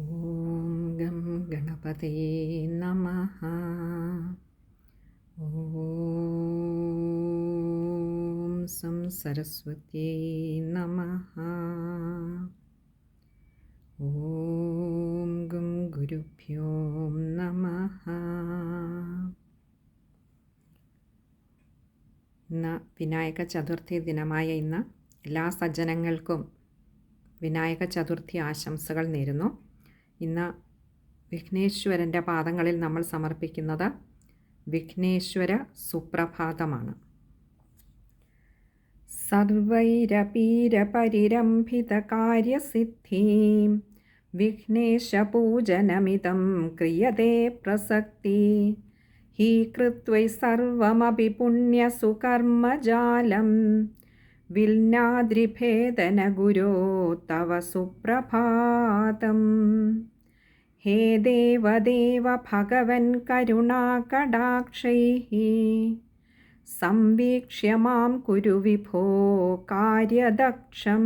ഓം gum ഗണപതയേ നമഃ. ഓം some സരസ്വത്യേ നമഃ. ഓം gum ഗുരുഭ്യോ നമഃ. ഇന്ന് വിനായക ചതുർത്ഥി ദിനമായ ഇന്ന് എല്ലാ സജ്ജനങ്ങൾക്കും വിനായക ചതുർത്ഥി ആശംസകൾ നേരുന്നു. ഇന്ന് വിഘ്നേശ്വരൻ്റെ പാദങ്ങളിൽ നമ്മൾ സമർപ്പിക്കുന്നത് വിഘ്നേശ്വര സുപ്രഭാതമാണ്. സർവൈരപീരപരിരംഭിതകാര്യസിദ്ധിം വിഘ്നേശപൂജനമിതം ക്രിയതേ പ്രസക്തി ഹി കൃത്വൈ സർവമപി പുണ്യസുകർമ്മജാലം വിൽനാദ്രിഭേദന ഗുരോ തവ സുപ്രഭാതം. ഹേ ദേവദേവ ഭഗവൻ കരുണാകടാക്ഷൈഃ സംവീക്ഷ്യ മാം കുരു വിഭോ കാര്യദക്ഷം.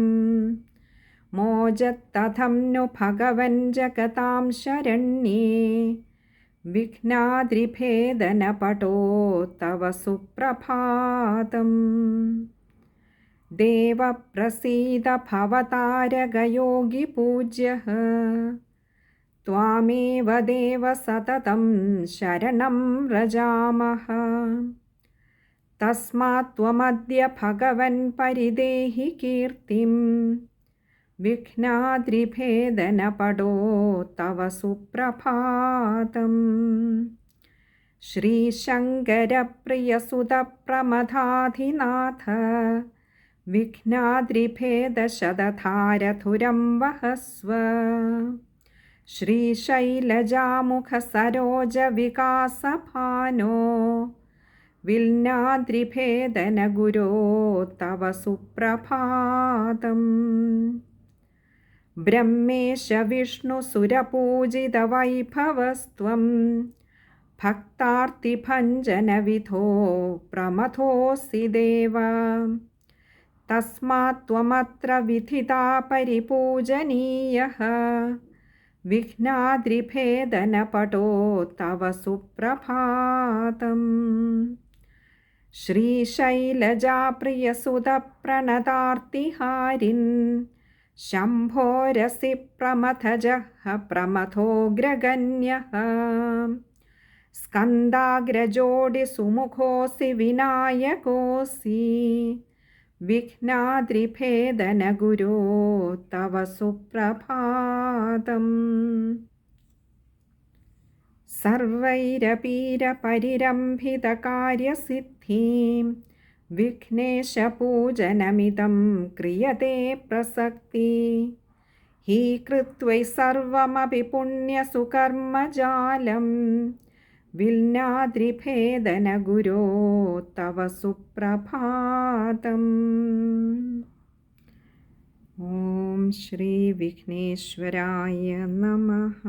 മോചത്തഥം नु ഭഗവൻ ജഗതാം ശരണ്യേ വിഘ്നാദ്രിഭേദനപടോ തവ സുപ്രഭാതം. ദേവപ്രസീദ ഭവതാരകയോഗിപൂജ്യഃ ത്വാമേവ ദേവ സതതം ശരണം വ്രജാമഃ. തസ്മാത് ത്വമദ്യ ഭഗവൻ പരിദേഹി കീർത്തിം വിഘ്നാദ്രിഭേദനപടോ തവ സുപ്രഭാതം. ശ്രീശങ്കരപ്രിയസുതപ്രമഥാധിനാഥ വിഘ്നാദ്രിഭേദശതധാരധുരം വഹസ്വ. ശ്രീശൈലജാമുഖസരോജവികാസഭാനോ വിൽനാദ്രിഭേദന ഗുരോ തവ സുപ്രഭാതം. ബ്രഹ്മേശ വിഷ്ണുസുരപൂജിതവൈഭവസ്ത്വം ഭക്താർത്തിഭഞ്ജനവിധോ പ്രമഥോऽസി ദേവ. തസ്മാത് ത്വമത്ര വിധിതാ പരിപൂജനീയഃ വിഘ്നാദ്രിഭേദനപടോ തവ സുപ്രഭാതം. ശ്രീശൈലജാപ്രിയസുതപ്രണതാർത്തിഹാരിൻ ശംഭോരസി പ്രമഥജഃ പ്രമഥോഗ്രഗണ്യഃ. സ്കന്ദാഗ്രജോഡിസുമുഖോऽസി വിനായകോऽസി വിഘ്നാദ്രിഭേദന ഗുരോ തവ സുപ്രഭാതം. സർവൈരപീരപരിരംഭിതകാര്യസിദ്ധിം വിഘ്നേശപൂജനമിതം ക്രിയതേ പ്രസക്തി ഹി കൃത്വൈ സർവമപി പുണ്യസുകർമ്മജാലം വിൽനാദ്രിഭേദന ഗുരോ തവ സുപ്രഭാതം. ഓം ശ്രീ വിഘ്നേശ്വരായ നമഃ.